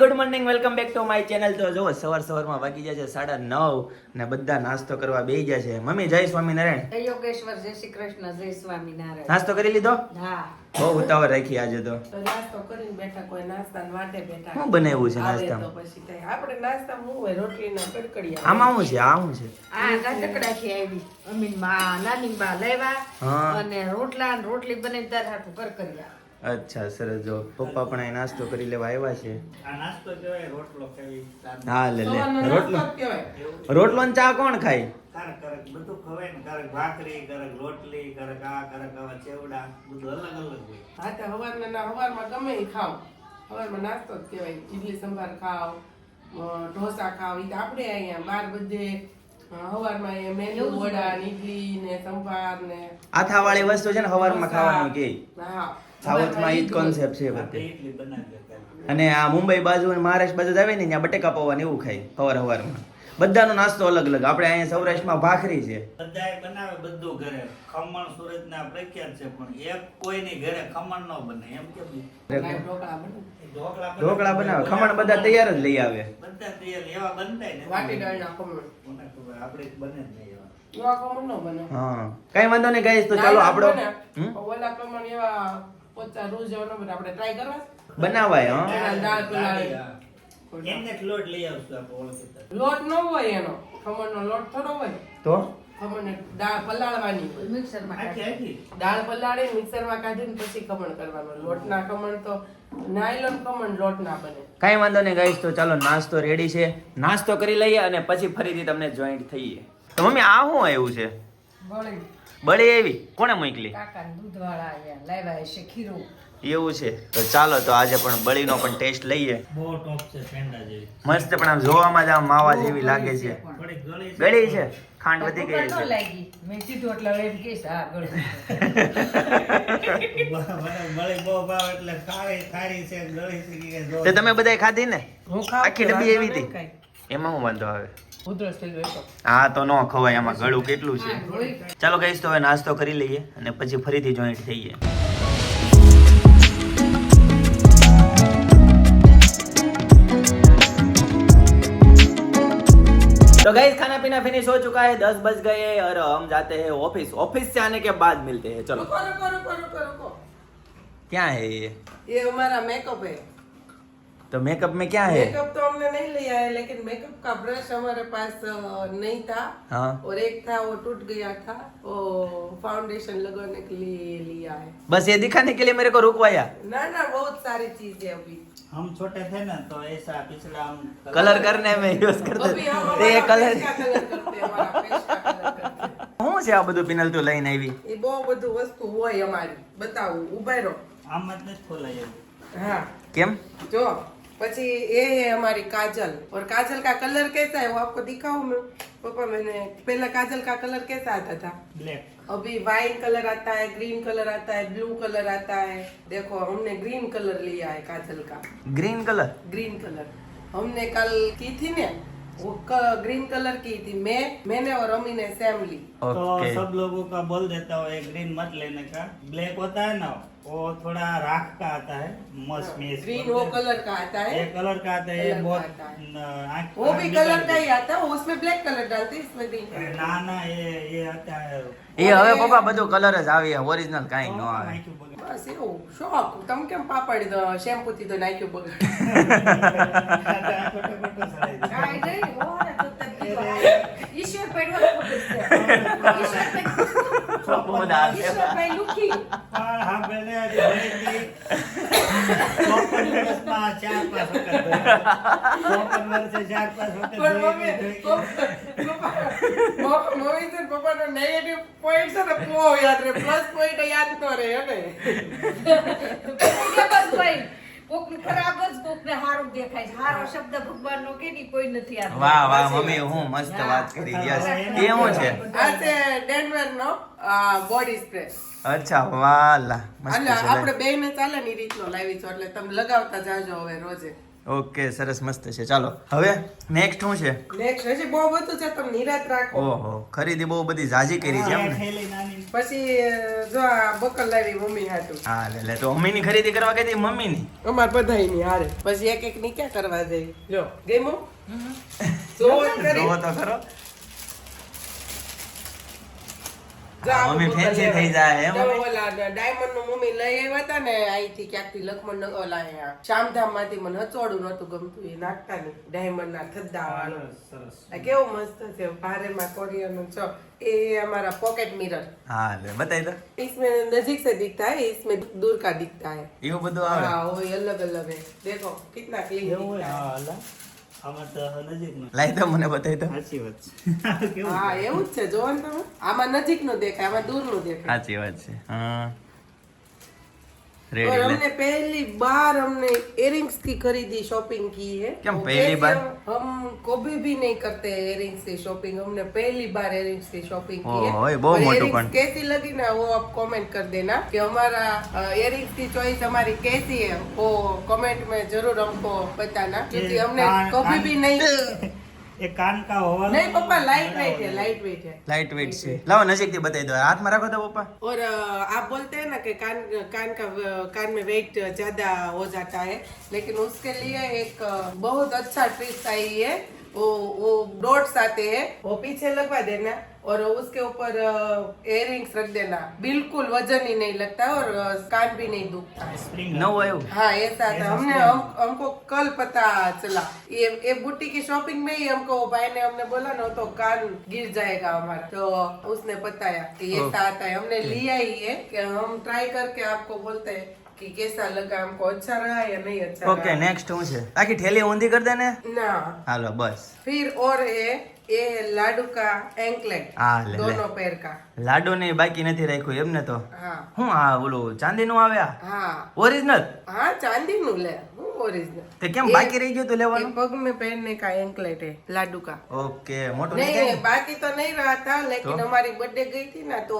Good morning, welcome back to my channel. તો જો સવારમાં વાગી જાય છે 9:30 ને બધા નાસ્તો કરવા બેસી ગયા છે. મમ્મી જય સ્વામિનારાયણ. જય યોગેશ્વર, જય શ્રી કૃષ્ણ, જય સ્વામિનારાયણ. નાસ્તો કરી લીધો? હા, બહુ ઉતાવળ રાખી આજે તો. નાસ્તો કરીને બેઠા, કોઈ નાસ્તા માટે બેઠા. શું બનાવ્યું છે આવે તો નાસ્તામાં? પછી કઈ આપણે નાસ્તામાં શું હોય, રોટલીના કડકડિયા. આમાં શું છે? આ શું છે? આ ગાંઠકડાથી આવી અમીન માં નાની બા લેવા હા. અને રોટલા ને રોટલી બનાવીને તાર હાટું કરકરિયા. અચ્છા, સરસ. જો પપ્પા પણ અહીં નાસ્તો કરી લેવા આવ્યા છે. આ નાસ્તો કહેવાય, રોટલો ખાવી. હા, લે સવારનો રોટલો. નાસ્તો જ કહેવાય. રોટલો ને ચા કોણ ખાય? કારક કારક બધું ખવાય ને, કારક ભાખરી, કારક રોટલી, કારક આ, કારક આવા ચેવડા, બધું અલગ અલગ હોય. હા તો હવારમાં ગમે એ ખાવ. હવારમાં નાસ્તો જ કહેવાય. ઇડલી સંભાર ખાવ, ઢોસા ખાવ. ઈ તો આપણે અહીંયા બાર બધે હવારમાં એ મેંદુ વડા ને ઈડલી ને સંભાર ને આથાવાળી વસ્તુ છે ને હવારમાં ખાવાનું કે. હા, સાઉથમાં ઈ જ કોન્સેપ્ટ છે આપણે બધે. ઇડલી બનાવી દેતા. અને આ મુંબઈ બાજુ અને મહારાષ્ટ્ર બાજુ આવે ને ત્યાં બટેકા પૌવા ને એવું ખાય હવારમાં. બધાનો નાસ્તો અલગ અલગ. આપણે અહીંયા સૌરાષ્ટ્રમાં ભાખરી છે. બધાએ બનાવે બધું ઘરે. ખમણ સુરતના પ્રખ્યાત છે, પણ એક કોઈની ઘરે ખમણ ન બને. એમ કેમ? ઢોકળા બને. ઢોકળા બનાવે, ખમણ બધા તૈયાર જ લઈ આવે. બધા તૈયાર એવા બનતાય ને. વાટી દાળના ખમણ. કોને ખબર, આપણે બને જ નહીં એવા. એવા ખમણ ન બને. હા, કઈ વાંધો નહીં ગાઈસ. તો ચાલો આપણો ઓલા ખમણ એવા પોચા રોજ જેવા ન બને. આપણે ટ્રાય કરવા બનાવાય. હા, એના દાળ પલાળે. એમને જ લોટ લઈ આવશું આપણે ઓળખીતા. લોટ ન હોય એનો. ખમણનો લોટ થોડો હોય. તો ખમણને દાળ પલાળવાની હોય. મિક્સરમાં આખી કાઢી. આખી દાળ પલાળી મિક્સરમાં કાઢીને પછી ખમણ કરવાનું. લોટના ખમણ તો નાયલોન ખમણ લોટ ના બને. કઈ વાંધો નહીં ગાઈસ. તો ચાલો નાસ્તો રેડી છે, નાસ્તો કરી લઈએ અને પછી ફરીથી તમને જોઈન્ટ થઈએ. તો મમ્મી આ શું આવ્યું છે? બળી બળી આવી? કોણે મોકલી? કાકા દૂધવાળા આવ્યા, લાવ્યા હશે ખીરું. એવું છે. તો ચાલો તો આજે પણ બળીનો પણ ટેસ્ટ લઈએ. બહુ ટોપ છે, પેંડા જેવી. મસ્ત, પણ આમ જોવામાં જ આમ માવા જેવી લાગે છે. થોડી ગળી છે. ગળી છે, ખાંડ વધી ગઈ ભૂખ ન છે. લાગી. મેં કીધું એટલે એમ કહીશ, હા ગળી. મને મળી બહુ ભાવ એટલે ખારી છે, ગળી છે કે જો. તો તમે બધાય ખાધી ને? હું ખાવ આખી ડબ્બી એવી હતી? એમાં હું વાંધો આવે? ઉધરસ થઈ ગયો તો. હા, તો ન ખવાય, આમાં ગળું કેટલું છે. હા, ગળી. ચાલો ગાઈસ, તો હવે નાસ્તો કરી લઈએ અને પછી ફરીથી જોઈન્ટ થઈએ. तो गाइस, खाना पीना फिनिश हो चुका है, 10 बज गए और हम जाते हैं ऑफिस. ऑफिस से आने के बाद मिलते हैं. चलो. रुको. क्या है ये? ये हमारा मेकअप है. तो मेकअप में क्या है? मेकअप तो हमने नहीं लिया है, लेकिन मेकअप का ब्रश हमारे पास नहीं था. हाँ, और एक था वो टूट गया था. वो फाउंडेशन लगाने के लिए लिया है. बस ये दिखाने के लिए मेरे को रुकवाया. ना बहुत सारी चीज है अभी. हम छोटे थे ना तो ऐसा पिछला हम कलर करने में यूज करते अभी हम थे. ये हमारा कलर face का कलर करते हैं, हमारा face का कलर करते हैं. શું છે આ બધું પિનલ તું લઈને આવી? એ બહુ બધું વસ્તુ હોય અમારી. બતાવું, ઉભા રહો. આમ જ નથી ખોલાય એવું. हाँ, કેમ? जो પછી ये है हमारी काजल. और काजल का कलर कैसा है वो आपको दिखाऊं मैं. पापा, मैंने पहला काजल का कलर कैसा आता था? બ્લેક. अभी वाइन कलर आता है, ग्रीन कलर आता है, ब्लू कलर आता है. देखो, हमने ग्रीन कलर लिया है काजल का. Green colour? ग्रीन कलर हमने कल की थी ने, वो ग्रीन कलर की थी. मैंने और अम्मी ने सेम ली. तो ઓકે. सब लोगों का बोल देता हूँ, एक ग्रीन मत लेने का. ब्लैक होता है ना, वो थोड़ा राख का आता है, मस्त में ग्रीन वो कलर का आता है. ये कलर का आता है, ये कलर का बहुत आता है. आँख- वो भी आँख कलर निकाल का ही आता है. उसमें ब्लैक कलर डालते हैं, इसमें ग्रीन दे. कलर. ना ना, ये आता है. એ હવે પપ્પા બધું કલર જ આવી, ઓરિજિનલ કાઈ ન આવે. નાખ્યું બગડ. બસ એવું શોખ. તમે કેમ પાપડ શેમ્પુ થી તો નાખ્યું બગડ. ખોટું ખોટું સડાઈ દે. કાંઈ નહીં, ઓરે તો તે ઈશ્વર પડવા ખબર છે. ઈશ્વરભાઈ લુખી. પણ હા, બેને આજે ભણેલી 54 દિવસમાં 4-5 વખત ધોઈ. 54 વર્ષે 4-5 વખત પણ ધોઈ. મમ્મી છે પપ્પાનો નેગેટિવ પોઈન્ટ છે ને બહુ યાદ રહે. પ્લસ પોઈન્ટ યાદ ન રહે હે ને. બસ ભાઈ, કોકનું ખરાબ જ કોકને સારું દેખાય છે. સારો શબ્દ ભગવાનનો કેની કોઈ નથી આપતો. વાહ વાહ મમ્મી, હું મસ્ત વાત કરી. યસ. એ શું છે? આ છે ડેનવર નો બોડી સ્પ્રે. અચ્છા, વાલા મસ્ત એટલે છે. આપણે બે ને ચાલે ને એ રીતનો લાવી છો. એટલે તમે લગાવતા જાજો હવે રોજે. ઓકે સરસ મસ્ત છે. ચાલો હવે નેક્સ્ટ શું છે? નેક્સ્ટ હજી બહુ બધું છે, તમે નિરાત રાખો. ઓહો, ખરીદી બહુ બધી ઝાઝી કરી છે એમ ને? થેલી નાની. પછી જો આ બકલ લાવી મમ્મી હાટું. હા લે તો મમ્મીની ખરીદી કરવા ગઈ હતી મમ્મીની. અમાર બધાયની હારે. પછી એક એક ની ક્યાં કરવા જાય? જો ગેમો જોવો કરી. જોવો તો ખરો. જો આ મમ્મી બકલ fancy લેવાય. થઈ જાય એમ જો મમ્મી? ઓલા ડાયમંડ નું મમ્મી લઈ આવ્યા હતા ને અહીંથી ક્યાંકથી લખમણ ઓલા અહીંયા શામધામ માંથી મને હચોડું નતું ગમતું એ નાખતા નહીં ડાયમંડ ના થદ્દા વાળું. સરસ. આ કેવું મસ્ત છે ભારેમાં કોરિયરનું છો એ हमारा पॉकेट मिरर હા લે બતાવી દો. इसमें नजदीक से दिखता है इसमें दूर का दिखता है એવું બધું આવે? हाँ वो अलग अलग है देखो कितना क्लीन એવું હોય? दिखता है હા, અલા. આમાં તો નજીકનું. લાઈ દો મને બતાવી દો. સાચી વાત છે. કેવું हाँ એવું જ છે જોવો ને તમે આમાં નજીક નું દેખાય આમાં દૂર નું દેખાય સાચી વાત છે. હા और રેડી લે. हमने पहली बार हमने इयरिंग्स की खरीदी शॉपिंग की है क्या वो पहली कैसे बार? हम कभी भी नहीं करते इयरिंग्स की शॉपिंग हमने पहली बार इयरिंग्स की शॉपिंग की है ओह, ये बहुत और मोटू earrings पण। कैसी लगी ना वो आप कमेंट कर देना कि हमारा इयरिंग्स की चॉइस हमारी कैसी है वो कमेंट में जरूर हमको बताना क्योंकि हमने कभी भी नहीं એ કાન કા હોવા नहीं पापा लाइट वेट है लाइट वेट है લાઇટ વેટ છે. લાવો નજીકથી બતાવી દો. હાથમાં રાખો તો પપ્પા. और आप बोलते हैं ना कि कान में वेट ज्यादा हो जाता है लेकिन उसके लिए एक बहुत अच्छा ट्रिक्स आई है वो डॉट्स आते हैं वो पीछे लगवा देना और उसके ऊपर इयरिंग्स रख देना बिल्कुल वजन ही नहीं लगता और कान भी नहीं दुखता है સ્પ્રિંગ નવું આવ્યું? हाँ ऐसा था हमको कल पता चला ये बूटी की शॉपिंग में ही हमको वो भाई ने हमने बोला ना तो कान गिर जाएगा हमारा तो उसने बताया कि ऐसा आता है हमने लिया ही है कि हम ट्राई करके आपको बोलते हैं कि कैसा लगा हमको अच्छा रहा या नहीं अच्छा ઓકે रहा નેક્સ્ટ શું છે? આખી ઠેલી ઊંધી કરી દે ને. ना હાલો બસ. फिर और है ये लाडू का एंकलेट हाँ, ले, ले। दोनों पैर का લાડુ ને બાકી નથી રાખ્યું એમને તો. हाँ હું આ ઓલું ચાંદીનું આવે આ हाँ ઓરિજિનલ? हाँ चांदी नु ले ओरिजिनल તે કેમ બાકી રહી ગયું તું લેવાનું? पग में पहनने का एंकलेट है लाडू का ઓકે મોટું નહીં नहीं થાય ને? बाकी तो नहीं रहा था लेकिन तो? हमारी बर्थडे गई थी ना तो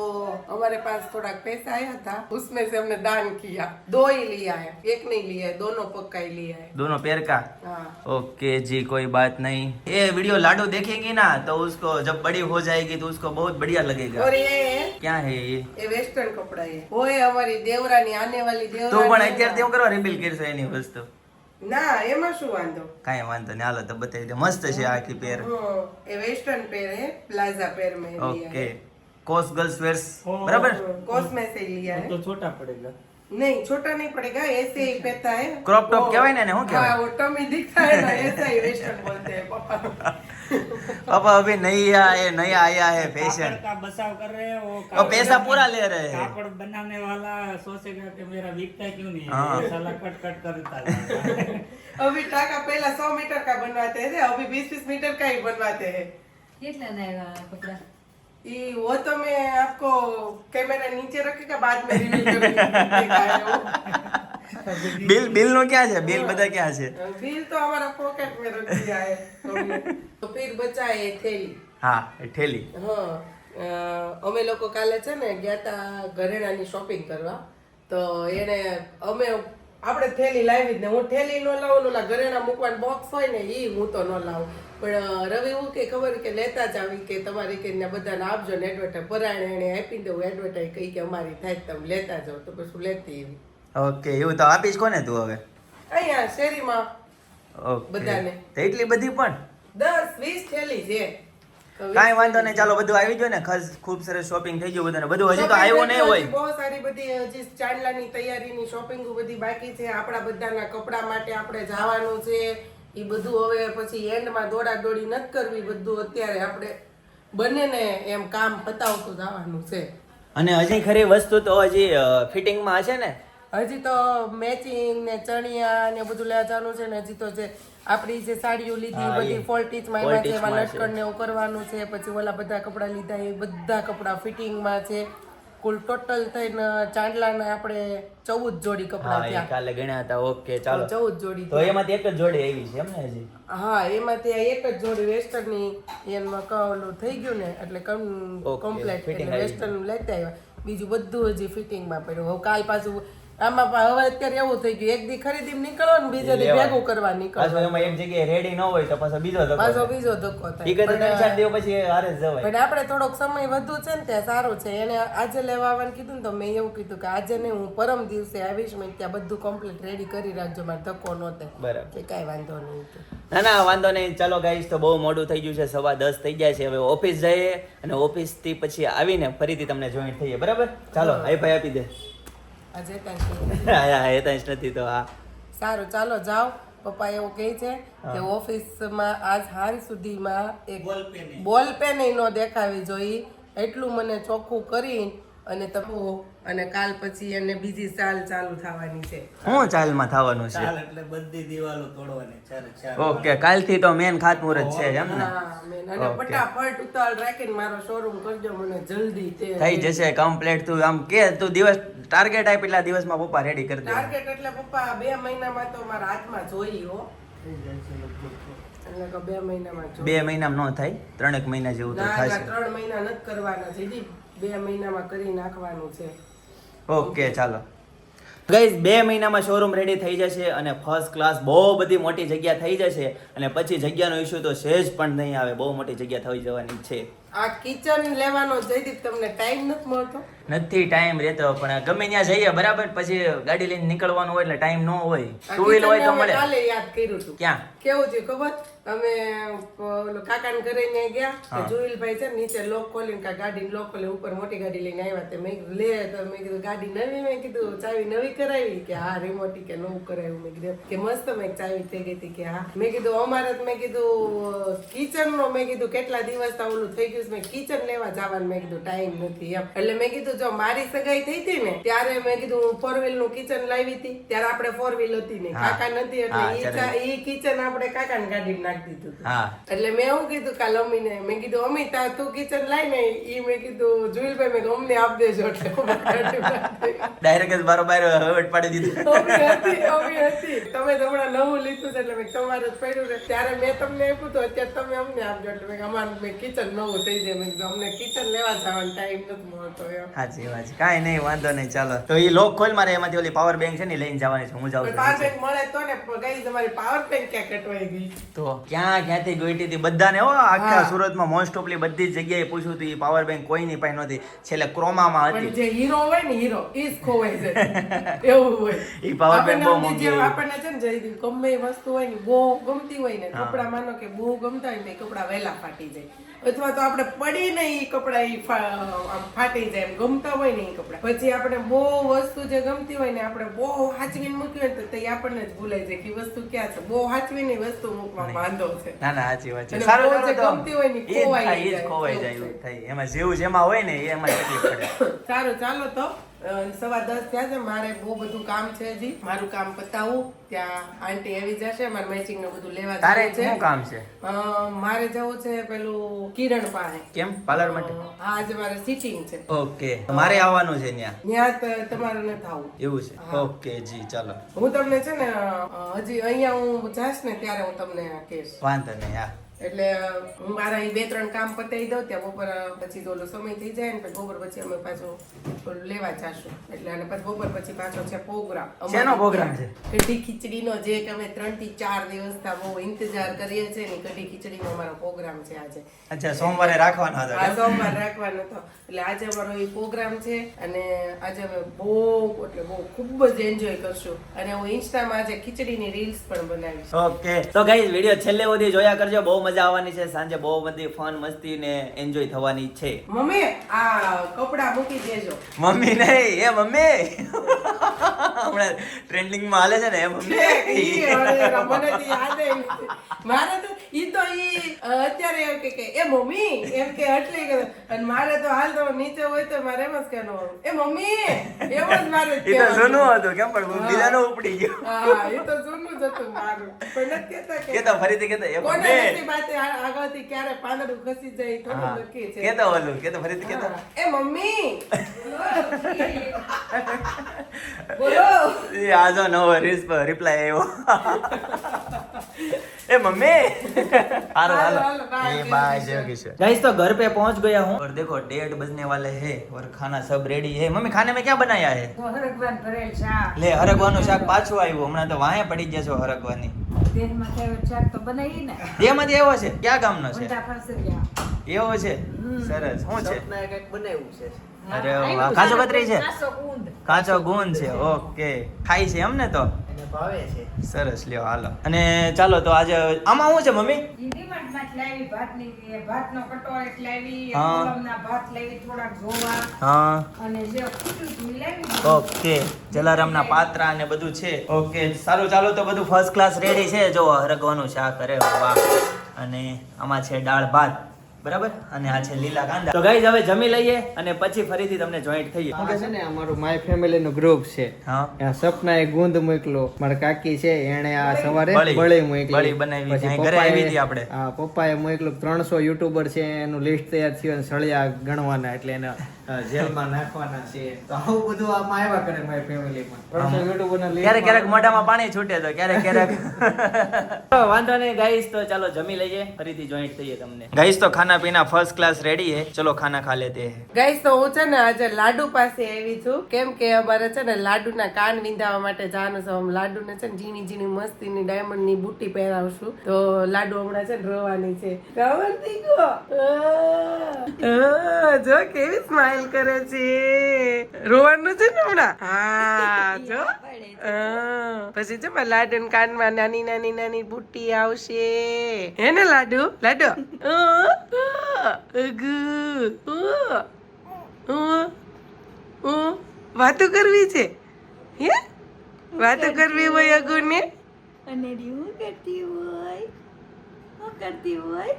हमारे पास थोड़ा पैसा आया था उसमें से हमने दान किया 2 ही लिया है एक नहीं लिया है दोनों पग का ही लिया है दोनों पैर का? हाँ ओके जी कोई बात नहीं. ये वीडियो लाडू देखेगी ना तो उसको जब बड़ी हो जाएगी तो उसको बहुत बढ़िया लगेगा. और ये है क्या है ये? ये वेस्टर्न कपड़ा है वो है हमारी देवरानी आने वाली તું પણ देवरानी અત્યારથી હું કરવા રિબિલ કરશો એની વસ્તુ? ना एमा शू वांधो કાંઈ વાંધો નહીં. હાલો તો બતાવી દે. મસ્ત છે આખી પેર. ये वेस्टर्न पैर है प्लाजा पैर में लिया ओके है कोस गर्ल्स वेयर्स ओह। बराबर. कॉस में से लिया है તો છોટા પડેગા. नहीं छोटा नहीं पड़ेगा ऐसे ही पहनता है Crop top वो- कहवाय ने હું કહેવાય? हाँ वो टमी दिखता है ना ऐसा ही वेस्टर्न बोलते हैं पापा पापा अभी नहीं आया है, नया आया है कापड़ फैशन. का बचाव कर रहे हैं वो और पैसा पूरा ले रहे हैं. कापड़ बनाने वाला सोचेगा कि मेरा बिकता क्यों नहीं हाँ। है ये साला कट कट करता है अभी टाका पहला 100 मीटर का बनवाते थे अभी 20-20 मीटर का ही बनवाते हैं કેટલા ના આવ્યા કપડા ये वो तो मैं आपको कैमरा नीचे रखेगा बाद में रिवील करूंगी बिल बिल नो क्या है? बिल बता क्या है? बिल तो हमारा पॉकेट में रख दिया है हमने। तो फिर बचा है थैली हाँ ठेली. હા અમે લોકો કાલે છે ને ગયા તા ઘરેણાની શોપિંગ કરવા તો એને અમે આપણે થેલી લાવી જ ને હું થેલી ન લાવું ને ઓલા ઘરેણા મૂકવાનું બોક્સ હોય ને એ હું તો ન લાવું પણ રવિ હું કે ખબર કે લેતા જ આવી કે તમારી કે ને બધાને આપજો ને એડવર્ટાઈઝ પરાણે એને આપી દઉં એડવર્ટાઈઝ કહી કે અમારી થાય તમે લેતા જાઓ તો પછી લેતી એવી ઓકે એવું તો આપીશ કોને તું હવે? અહીંયા શેરીમાં ઓકે બધાને. તો એટલી બધી પણ 10-20 થેલી છે કાંઈ વાંધો નહીં. ચાલો બધું આવી ગયું ને ખસ ખૂબ સરસ શોપિંગ થઈ ગયું બધાને. બધું હજી તો આવ્યું નહીં હોય. બહુ સારી બધી હજી ચાંદલાની તૈયારીની શોપિંગ બધી બાકી છે આપણા બધાના કપડા માટે આપણે જવાનું છે એ બધું હવે પછી એન્ડમાં દોડા દોડી નથી કરવી બધું અત્યારે આપણે બંનેને એમ કામ પતાવતું જવાનું છે અને હજી ખરી વસ્તુ તો હજી ફિટિંગમાં હશે ને? હજી તો મેચિંગ ને ચણિયા ને બધું લેવા જવાનું છે ને હજી તો જે આપણી જે સાડીઓ લીધી હા, બધી એ ફોલ્ટીચમાં Full એમાં છે એમાં stitchમાં છે. લટકણ ને એવું કરવાનું છે પછી ઓલા બધા કપડાં લીધા એ બધા કપડાં ફિટિંગમાં છે કુલ ટોટલ થઈને ચાંદલાના આપણે 14 જોડી હા કપડાં એ થયા કાલે ગણ્યા હતા. ઓકે ચાલો 14 જોડી તો એમાંથી એક જ જોડી આવી છે એમ ને હજી? હા એમાંથી આ એક જ જોડી વેસ્ટર્નની એમાં ઓલું થઈ ગયું ને એટલે Okay, કમ્પ્લીટ fitting એટલે આવી વેસ્ટર્ન લેતા આવ્યા બીજું બધું હજી ફિટિંગમાં પડ્યું હવે કાલ પાછું આમાં હવે અત્યારે એવું થઈ ગયું, એક દી ખરીદી નીકળો ને બીજે દી ભેગું કરવા નીકળો, પાછો એમાં એક જગ્યાએ રેડી ન હોય તો પાછો બીજો ધક્કો પાછો થાય. બીજો ધક્કો ઈ કરતા થાય. 3-4 દિવસ પછી હારે જ જવાય. પણ આપણે થોડોક સમય વધુ છે ને ત્યાં સારું છે. એને આજે લેવા આવવાનું કીધું ને તો મેં એવું કીધું કે આજે નહીં, હું પરમ દિવસે આવીશ, મેં ત્યાં બધું કમ્પ્લીટ રેડી કરી રાખજો, મારે ધક્કો ન થાય. બરાબર. કે કાંઈ વાંધો નહીં. ના ના વાંધો નહીં. ચાલો ગાઈસ, તો બહુ મોડું થઈ ગયું છે, 10:15 થઈ ગયા છે. હવે ઓફિસ જઈએ અને ઓફિસ થી પછી આવીને ફરીથી તમને જોઈન્ટ થઈએ. બરાબર? ચાલો હાઈ ફાઈ આપી દે. આજે ત્યાં હા એ તો નથી તો હા. સારું, ચાલો જાઓ. પપ્પા એવું કહે છે કે ઓફિસમાં આજ સાંજ સુધીમાં એક બોલ પેન ન દેખાવી જોઈએ, એટલું મને ચોખ્ખું કરી અને તમે અને કાલ પછી એને બીજી સાલ ચાલુ થવાની છે. શું ચાલમાં થવાનું છે? ચાલ એટલે બધી દિવાલો તોડવાની. ચાલ ઓકે, કાલથી તો મેન ખાતમુહૂર્ત છે એમ ને? હા, મેન. અને ફટાફટ ઉતાવળ રાખીને મારો શોરૂમ કરજો મને જલ્દી. થઈ જશે કમ્પ્લીટ. તું આમ કે તું દિવસ ટાર્ગેટ આપ, એટલા દિવસમાં પપ્પા રેડી કરી દે. ટાર્ગેટ એટલે પપ્પા 2 મહિનામાં તો મારા હાથમાં જોઈ હો. એટલે કે 2 મહિનામાં જોઈ. 2 મહિનામાં ન થાય, 3 મહિના જેવું તો ના, થશે. 3 મહિના નથી કરવાના છે, 2 મહિનામાં કરી નાખવાનું છે. ઓકે ચાલો ગાઈઝ, 2 મહિનામાં શોરૂમ રેડી થઈ જશે અને ફર્સ્ટ ક્લાસ બહુ બધી મોટી જગ્યા થઈ જશે અને પછી જગ્યાનો ઇશ્યુ તો સહેજ પણ નહીં આવે. બહુ મોટી જગ્યા થઈ જવાની છે. આ કિચન લેવાનો જયદીપ તમને ટાઈમ નથી મળતો? નથી ટાઈમ રહેતો, પણ ગમે ત્યાં જઈએ બરાબર, પછી ગાડી લઈને નીકળવાનું હોય એટલે ટાઈમ ન હોય. આ ટુ વ્હીલ હોય તો kitchen ને મળે. અમે કાલે યાદ કર્યું હતું. ક્યાં? કેવું થયું ખબર? અમે ઓલો કાકાને ઘરે ન્યા ગયા તો જુઈલભાઈ છે ને નીચે લોક ખોલીને કા ગાડી લોક ખોલી ઉપર મોટી ગાડી લઈને આવ્યા. તે મેં કીધું લે, તો મેં કીધું ગાડી નવી, મેં કીધું ચાવી નવી કરાવી કે હા, રિમોટ કે નવું કરાવ્યું. મેં કીધું કે મસ્ત, મેં ચાવી થઈ ગઈ હતી કે હા. મેં કીધું અમારે તો મેં કીધું કિચન નો મેં કીધું કેટલા દિવસ તો ઓલું થઈ ગયું, મેં કિચન લેવા જવાનું મેં કીધું ટાઈમ નથી એમ. એટલે મેં કીધું જો મારી સગાઈ થઈ હતી ને ત્યારે મેં કીધું 4 વ્હીલ નું કિચન લાવી હતી, ત્યારે આપણે 4 વ્હીલ હતી ને કાકા નથી, એટલે ઈ કિચન આપણે કાકાની ગાડી નાખી દીધું. હા, એટલે મેં એવું કીધું કાલ અમીને, મેં કીધું અમી તું કિચન લાઈ ને ઈ મેં કીધું જુઈલભાઈ મેં કીધું અમને આપ દેજો. એટલે ડાયરેક્ટ જ બારોબાર હવટ પાડી દીધું. અમી હતી તમે તો હમણાં નવું લીધું છે એટલે મેં તમારે જ પડ્યું ને, ત્યારે મેં તમને આપ્યું તો અત્યારે તમે અમને આપજો. એટલે મેં અમારું મેં કિચન નવું થઈ જાય. મેં કીધું અમને કિચન લેવા જવાનો ટાઈમ નથી મળતો એમ. સાચી વાત છે. કાંઈ નહીં, વાંધો નહીં. ચાલો તો એ લોક ખોલ, મારે એમાંથી ઓલી પાવર બેંક છે ને લઈને જવાની છે. હું જાઉં છું. પાવર બેંક મળે તો ને, ગઈ તમારી પાવર બેંક ક્યાં કટવાઈ ગઈ? તો ક્યાંથી ગોઈટી હતી બધાને હો, આખા સુરતમાં મોસ્ટ ઓફલી બધી જ જગ્યાએ પૂછ્યું હતું, એ પાવર બેંક કોઈની પાસે નહોતી. છેલ્લે ક્રોમામાં પણ હતી. જે હીરો હોય ને, હીરો ઈ જ ખોવાઈ જાય એવું હોય. ઈ power bank બહુ આપણને મોંઘી જે હોય. આપણને છે ને જયદીપ, ગમે એ વસ્તુ હોય ને બહુ ગમતી હોય ને, કપડા માનો કે બહુ ગમતા હોય ને તો એ કપડા વહેલા ફાટી જાય, અથવા તો આપણે પડીને ઈ કપડા ઈ ફાટી જાય. એમ ગમતા હોય ને ઈ કપડા, પછી આપણે બહુ વસ્તુ જે ગમતી હોય ને આપણે બહુ હાચવીને મૂકી હોય ને તો તે આપણને જ ભૂલાઈ જાય કે ઈ વસ્તુ ક્યાં છે. બહુ હાચવીને વસ્તુ મૂકવા વાંધો છે. ના ના સાચી વાત છે. અને સારું બહુ ચાલો જે તો ગમતી હોય ને ઈ જ ખોવાઈ થાય, ઈ જ જાય. ખોવાઈ જાય એવું થાય. એમાં જેવું જેમાં હોય ને એમાં તકલીફ પડે. સારું, ચાલો તો 10:15 થયા છે. મારે બહુ બધું કામ છે હજી. મારું કામ પતાવું ત્યાં આંટી આવી જશે, મારે મેચિંગ નું બધું લેવા તારે જવું છે. શું કામ છે? મારે જવું છે પેલું કિરણ પાસે. કેમ? પાર્લર માટે? હા, આજે મારે સિટિંગ છે. ઓકે, મારે આવવાનું છે ત્યાં. ત્યાં તમારે નથી આવવું. એવું છે? ઓકે જી, ચાલો. હું તમને છે ને હજી અહીંયા હું જાશ ને ત્યારે હું તમને કહીશ. વાંધો નહીં. હા, એટલે હું મારા અહીં 2-3 કામ પતાવી દઉં, ત્યાં બપોર પછી તો ઓલો સમય થઈ જાય ને પછી બપોર પછી અમે પાછું લેવા જાશું. એટલે અને પછી બપોર પછી પાછો છે પ્રોગ્રામ. શેનો પ્રોગ્રામ છે? કઢી ખીચડીનો, જે કે અમે 3 થી 4 દિવસથી બહુ ઇંતજાર કરીએ છીએ ને, કઢી ખીચડીનો અમારો પ્રોગ્રામ છે આજે. અચ્છા, સોમવારે રાખવાનો હતો. આ સોમવાર રાખવાનો હતો એટલે આજે અમારો એ પ્રોગ્રામ છે અને આજે અમે બહુ એટલે બહુ ખૂબ જ એન્જોય કરશું અને હું ઇન્સ્ટામાં આજે ખીચડીની રીલ્સ પણ બનાવીશ. ઓકે, તો ગાઈઝ વિડિયો છેલ્લે સુધી જોયા કરજો. બહુ મજા આવવાની છે. સાંજે બહુ બધી ફન મસ્તી ને એન્જોય થવાની છે. મમ્મી આ કપડા મૂકી દેજો. મમ્મી નહીં, એ મમ્મી હમણાં ટ્રેન્ડિંગ માં હાલે છે ને, એ મમ્મી. ઈ અરે મને તો યાદ ય નથી. મારે તો ઈ તો ઈ અત્યારે એમ કે એ મમ્મી એમ કે એટલે કે, અને મારે તો હાલ તો નીચે હોય તો મારે એમ જ કહેવાનું એ મમ્મી એમ જ મારે એ તો જૂનું હતું કેમ, પણ બીજાનું ઉપડી ગયું. હા, એ તો જૂનું જ હતું મારું. પણ નથી કહેતા કે કેતો ફરીથી કેતો એ કોને મમ્મી. નથી બાતે આગળથી ક્યારે પાંદડું ખસી જાય થોડું નક્કી છે. કેતો ઓલું કેતો ફરીથી કેતો. એ મમ્મી બોલો. એ આજો નવો રિપ્લાય આવ્યો. ए मम्मी हारो हालो, हालो बाय, ये जय बाय किशन। जय किशन गाइस तो घर पे पहुंच गया हूँ और देखो 1:30 बजने वाले हैं और खाना सब रेडी है मम्मी खाने में क्या बनाया है હરગવાન ભરેલ શાક લે હરગવાનું શાક પાછું આવ્યું હમણાં તો વાહે પડી ગયા છો હરગવાની દેહમાં ફેવરેટ શાક તો બનાવી ને એમાંથી એવો છે ક્યાં ગામનો છે ઊંધા ફરસરિયા એવો છે સરસ શું છે સપનાએ કંઈક બનાવ્યું છે અરે વાહ કાચો કતરી છે કાચો ગુંદ કાચો ગુંદ છે ઓકે ખાઈ છે એમને તો એને ભાવે છે સરસ લ્યો હાલો અને ચાલો તો આજે આમાં શું છે મમ્મી ઈ ડીમાર્ટમાંથી લાવી ભાતની ભાતનો કટોરો એક લાવી હા. કોલમના ભાત લાવી થોડાક જોવા હા અને જે ખૂટ્યું હતું ઈ લાવી ઓકે જલારામના પાત્રા ને બધું છે ઓકે સારું ચાલો તો બધું ફર્સ્ટ ક્લાસ રેડી છે જો હરગવાનું શાક અરે વાહ અને આમાં છે દાળ ભાત બરાબર અને આ છે લીલા કાંદા તો ગાઈઝ હવે જમી લઈએ અને પછી ફરીથી તમને જોઈન્ટ થઈએ આ છે ને અમારું માય ફેમિલી નું ગ્રુપ છે હા આ સપનાએ ગુંદ મોકલો મારા કાકી છે એણે આ સવારે બળી. બળી મોકલી બળી બનાવી. પછી અહીં ઘરે આવી હતી આપણે. હા પપ્પાએ મોકલું 300 યુટ્યુબર છે એનું લિસ્ટ તૈયાર થયું અને સળિયા ગણવાના એટલે એને જેલમાં નાખવાના છે તો આવું બધું આમાં આવ્યા કરે માય ફેમિલીમાં 300 યુટ્યુબર ના ક્યારેક ક્યારેક મોઢામાં પાણી છૂટે તો ક્યારેક ક્યારેક વાંધો નહીં ગાઈસ તો ચાલો જમી લઈએ ફરીથી જોઈન્ટ થઈએ તમને ગાઈસ તો ખાના પીના ફર્સ્ટ ક્લાસ રેડી હે ચલો ખાના ખા લેતે હે ગાઈસ તો હું છે ને આજે લાડુ પાસે આવી છું કેમ કે અમારે છે ને લાડુના કાન વિંધાવા માટે જવાનું છે આમ લાડુને છે ને ઝીણી ઝીણી મસ્તીની ડાયમંડ ની બુટ્ટી પહેરાવશું તો લાડુ હમણાં છે ને રોવાની છે ખબર દીકો જો કેવી સ્માઈલ કરે છે રોવાનું છે ને હમણાં હા જો પછી છે મારા લાડુ કાનમાં નાની નાની નાની બુટ્ટી આવશે હે ને લાડુ લાડુ વાતો કરવી છે હે વાતો કરવી હોય અગુને અને હું કરતી હોય હું કરતી હોય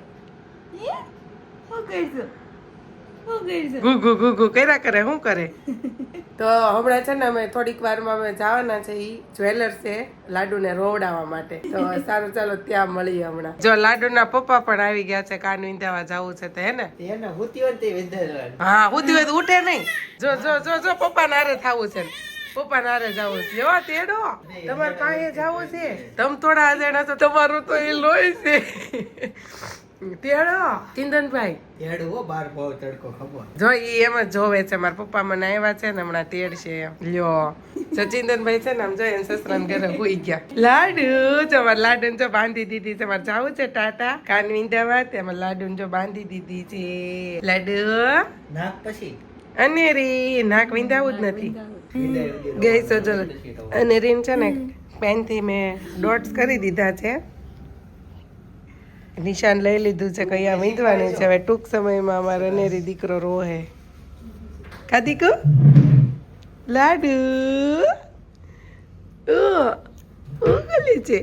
હે હું કરશું હું કરશું ગુ ગુ ગુ ગુ કર્યા કરે શું કરે તો હમણાં છે ને અમે થોડીક વારમાં અમે જવાના છે ઈ જ્વેલર્સ છે લાડુને રોવડાવવા માટે તો સારું ચાલો ત્યાં મળીએ હમણાં જો લાડુના પપ્પા પણ આવી ગયા છે કાન વિંધાવા જવું છે તે હે ને એને હુતી હોય ને તે વિંધાય હા ઉધી હોય તો ઉઠે નહીં જો જો જો જો પપ્પા નારે થાવું છે પપ્પા નારે જવું છે એવા તેડો તમારે પાસે જવું છે તમ થોડા અજાણા તો તમારું તો એ લોહી છે તેડો ચિંતનભાઈ એડું હો બાર બહુ તડકો ખબર જો ઈ એમ જ જોવે છે મારા પપ્પા મને આવ્યા છે ને હમણાં તેડ છે લ્યો સચિંદનભાઈ છે ને આમ જોઈએ સસરાને ઘરે હુઈ ગયા લાડુ જો મારા લાડુ જો બાંધી દીધી છે મારે જાવું છે ટાટા કાન વિંધાવા તેમાં લાડુ જો બાંધી દીધી છે લાડુ નાક પછી અનેરી નાક વિંધાવું જ નથી ગઈ તો જો અનેરીન છે ને પેનથી મેં ડોટ્સ કરી દીધા છે નિશાન લઈ લીધું છે કે અહીંયા વીંધવાની છે હવે ટૂંક સમયમાં અમારો અનેરી દીકરો રોહે કા દીકુ લાડુ ગલી છે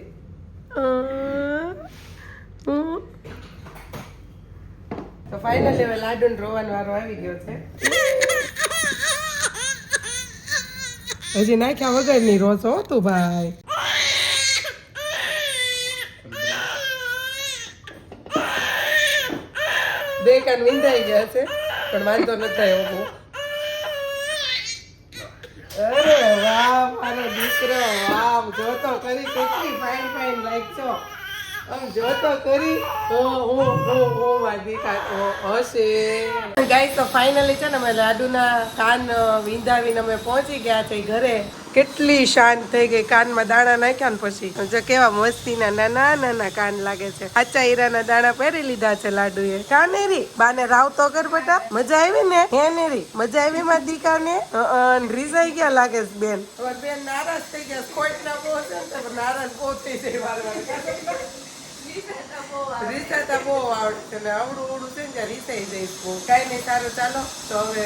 તો ફાઇનલી હવે લાડુ રોવાનો વારો આવી ગયો છે હજી નાખ્યા વગર ની રોસો તું ભાઈ બે કાન વિંધાઈ ગયા છે પણ વાંધો નથી થયો બહુ અરે વાહ મારો દીકરો વાહ જોતો કરી કેટલી ફાઇન ફાઇન લાઈક છો આમ જોતો કરી હશે ગાઈસ તો ફાઇનલી છે ને અમે લાડુના કાન વિંધાવીને અમે પહોંચી ગયા છે ઘરે કેટલી શાંત થઈ ગઈ કાનમાં દાણા નાખ્યા ને પછી જો કેવા મસ્તીના નાના નાના કાન લાગે છે આચા હીરાના દાણા પહેરી લીધા છે લાડુએ કાનેરી બાને રાવતો કર બેટા મજા આવી ને હે નેરી મજા આવી માં દીકાને રીસાઈ ગયા લાગે છે બેન હવે બેન નારાજ થઈ ગયા ખોટ ના બહુ છે ને નારાજ બહુ થઈ જાય વારવાર રીસાતા બહુ આવડે છે ને આવડું ઓવડું છે ને રીસાઈ જઈશ બહુ કાંઈ નહીં સારું ચાલો તો હવે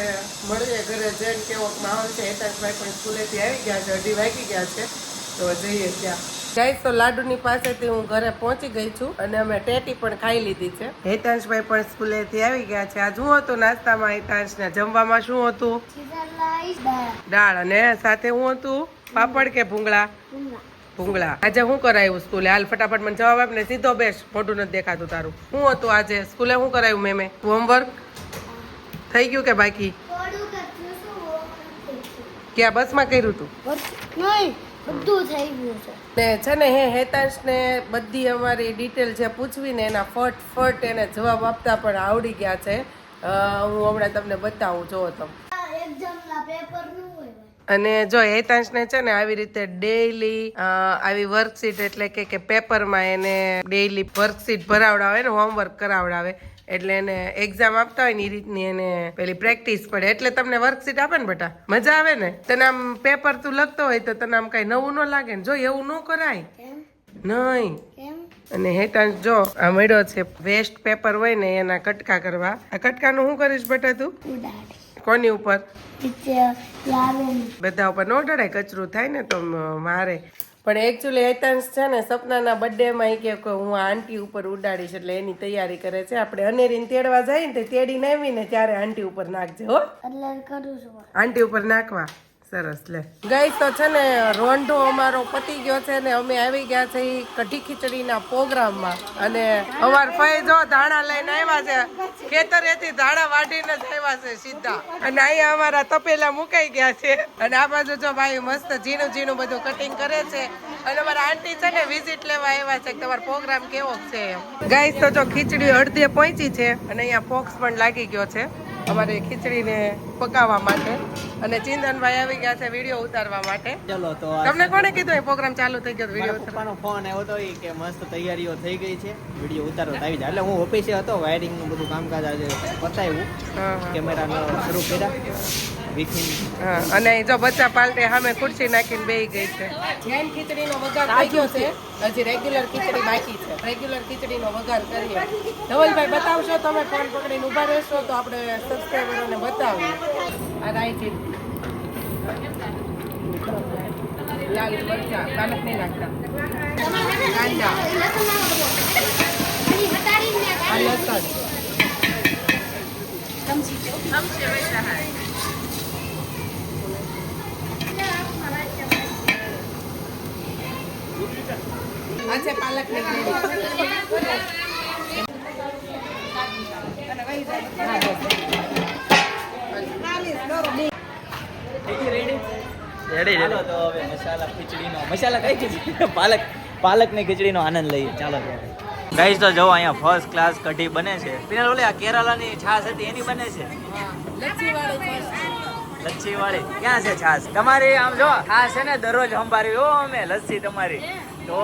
મળીએ ઘરે જઈને કેવો માહોલ છે હેતાશભાઈ પણ સ્કૂલેથી આવી ગયા છે 2:30 વાગી ગયા છે તો જઈએ ત્યાં ગાઈસ તો લાડુની પાસેથી હું ઘરે પહોંચી ગઈ છું અને અમે ટેટી પણ ખાઈ લીધી છે હેતાંશભાઈ પણ સ્કૂલેથી આવી ગયા છે આજ શું હતું નાસ્તામાં હેતાંશને જમવામાં શું હતું દાળ અને સાથે શું હતું પાપડ કે ભૂંગળા ભૂંગળા આજે શું કરાયું સ્કૂલે હાલ ફટાફટ મને જવાબ આપ ને સીધો બેસ મોઢું નથી દેખાતું તારું શું હતું આજે સ્કૂલે શું કરાયું મેમે હોમવર્ક થઈ ગયું કે બાકી ક્યાં બસમાં કર્યું તું બધું થઈ ગયું છે ને છે ને હેતાંશને બધી અમારી ડિટેલ છે પૂછવીને એના ફટ એને જવાબ આપતા પણ આવડી ગયા છે. હું હમણાં તમને બતાવું જો તો. એક્ઝામના પેપર નું હોય અને જો હેતાંશને છે ને આવી રીતે ડેઈલી આવી વર્કશીટ એટલે કે પેપરમાં એને ડેઈલી વર્કશીટ ભરાવડાવે ને હોમવર્ક કરાવડાવે એટલે એને એક્ઝામ આપતા હોય ને એ રીતની એને પેલી પ્રેક્ટિસ પડે એટલે તમને વર્કશીટ આપે ને બેટા મજા આવે ને. તને આમ પેપર તું લખતો હોય તો તને આમ કઈ નવું ન લાગે ને. જો એવું ન કરાય નહીં. અને હેતાંશ જો આ મળ્યો છે વેસ્ટ પેપર હોય ને એના કટકા કરવા. આ કટકાનું શું કરીશ બેટા તું? ઉડાડી કોની ઉપર? લાવેલી બધા ઉપર નો ડરાય કચરું થાય ને તો મારે. પણ એકચ્યુઅલી હેતાંશ છે ને સપનાના બર્થડે માં કે હું આંટી ઉપર ઉડાડીશ એટલે એની તૈયારી કરે છે. આપણે અનેરીને તેડવા જાય ને તેડીને આવીને ત્યારે આંટી ઉપર નાખજે હો. એટલે કરું છું આંટી ઉપર નાખવા. સરસ લે ગઈ તો છે ને રોંઢો અમારો પતી ગયો છે ને અમે આવી ગયા છે ઈ કઢી ખીચડીના પ્રોગ્રામમાં. અને અમાર ફઈ જો ધાણા લઈને આવ્યા છે ખેતરેથી ધાણા વાઢીને જ આવ્યા છે સીધા. અને અહીંયા અમારા તપેલા મુકાઈ ગયા છે અને આ બાજુ જો ભાઈ મસ્ત ઝીણું ઝીણું બધું કટિંગ કરે છે. અને અમારા આંટી છે ને વિઝિટ લેવા આવ્યા છે કે તમારો પ્રોગ્રામ કેવો છે એમ. ગાઈસ તો જો ખીચડી અડધે પહોંચી છે અને અહીંયા ફોક્સ પણ લાગી ગયો છે અમારે ખીચડીને પકાવવા માટે. અને ચિંતનભાઈ આવી ગયા છે વિડીયો ઉતારવા માટે. ચલો તો તમને કોને કીધું એ પ્રોગ્રામ ચાલુ થઈ ગયો વિડીયો પપ્પાનો ફોન આવ્યો હતો ઈ કે મસ્ત તૈયારીઓ થઈ ગઈ છે વિડીયો ઉતારવા આવી જાય. એટલે હું ઓફિસે હતો વાયરિંગ નું બધું કામકાજ આજે પતાવ્યું કેમેરાનો શરૂ કર્યા વીખીને. અને જો બચ્ચા પાલટે સામે ખુરશી નાખીને બેહી ગઈ છે. જૈન ખીચડીનો વઘાર થઈ ગયો છે હજી રેગ્યુલર ખીચડી બાકી છે. રેગ્યુલર ખીચડીનો વઘાર કરીએ. ધવલભાઈ બતાવશો તમે ફોન પકડીને ઊભા રહેશો તો આપણે સબસ્ક્રાઈબરોને બતાવીએ. આ રાઈ લાલ મરચા પાલક નહીં નાખતા કાંદા આ લસણ આ છે પાલક ની રેડી ચાલો તો હવે મસાલા ખીચડીનો મસાલા કઈ ખીચડી પાલકની ખીચડીનો આનંદ લઈએ. ચાલો ગાઈસ તો જો અહીંયા ફર્સ્ટ ક્લાસ કઢી બને છે. પેલા ઓલે આ કેરાલાની છાશ હતી એની બને છે લચ્છી વાળી. ક્યાં છે છાશ તમારી? આમ જો આ છે ને દરરોજ સંભાળવી હો અમે લસ્સી તમારી તો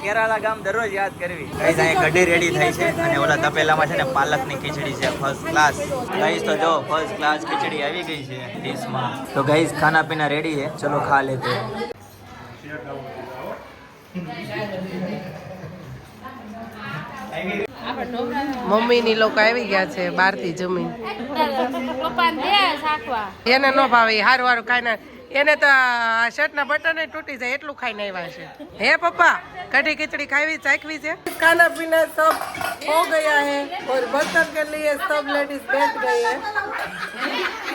કેરાલા ગામ દરરોજ યાદ કરવી. ગાઈસ અહીંયા કઢી રેડી થઈ છે અને ઓલા તપેલામાં છે ને પાલકની ખીચડી છે ફર્સ્ટ ક્લાસ. ગાઈસ તો જો ફર્સ્ટ ક્લાસ ખીચડી આવી ગઈ છે ડીશમાં. તો ગાઈસ ખાના પીના રેડી है, चलो खा लेते हैं. મમ્મી લોકો આવી ગયા છે બહારથી જમીન. એને નો ભાવે હારું હારું ખાઈને. એને તો શર્ટ ના બટન તૂટી જાય એટલું ખાઈને આવ્યા છે. હે પપ્પા કઢી ખીચડી ખાવી ચાખવી છે? ખાના પીના सब हो गया है और बर्तन के लिए सब लेडीज बैठ गई है.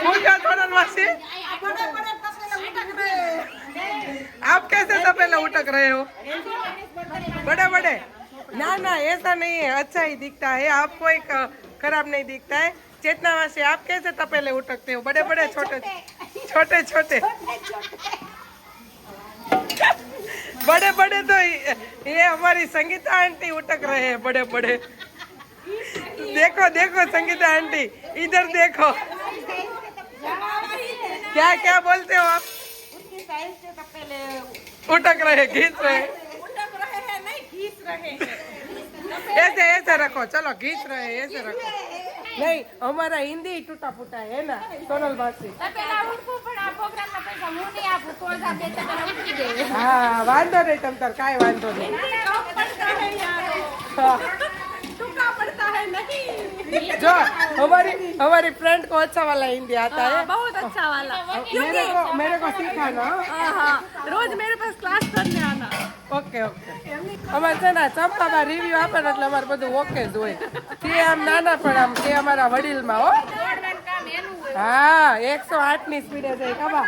उनका थोड़ा वासी आप कैसे तपेला उटक रहे हो? बड़े बड़े ना ना ऐसा नहीं है, अच्छा ही दिखता है. आपको एक खराब नहीं दिखता है. चेतना वासी आप कैसे तपेले उटकते हो? बड़े बड़े छोटे छोटे छोटे बड़े बड़े तो ये हमारी संगीता आंटी उटक रहे हैं बड़े बड़े. देखो देखो संगीता आंटी इधर देखो. क्या क्या बोलते हो आप? उटक रहे घींच रहे ऐसे ऐसे रखो. चलो घींच रहे ऐसे रखो. नहीं हमारा हिंदी टूटा फूटा है ना सोनल बासी. हाँ वांधो नहीं तम तार काई वांधो नहीं. जो हमारी फ्रेंड को अच्छा वाला हिंदी आता है. बहुत अच्छा वाला. मेरे को सिखाना. हाँ रोज मेरे पास क्लास करने आना. Okay okay. અમારે છે ને ચંપામાં રિવ્યુ આપે ને એટલે અમારે બધું ઓકે જ હોય. તે આમ નાના પણ આમ તે અમારા વડીલમાં હો. હા 108 ની સ્પીડે જાય ખબર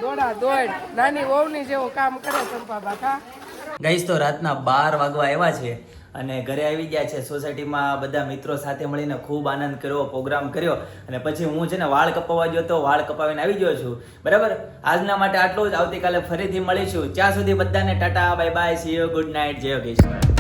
દોડા દોડ નાની વહુની જેવું કામ કરે ચંપા બાકા. ગાઈસ તો રાતના 12 વાગવા આવ્યા છે અને ઘરે આવી ગયા છે. સોસાયટીમાં બધા મિત્રો સાથે મળીને ખૂબ આનંદ કર્યો, પ્રોગ્રામ કર્યો અને પછી હું છે ને વાળ કપાવવા ગયો તો વાળ કપાવીને આવી ગયો છું. બરાબર, આજના માટે આટલું જ. આવતીકાલે ફરીથી મળીશું. ત્યાં સુધી બધાને Tata, bye bye, C you, good night, જય યોગેશ્વર.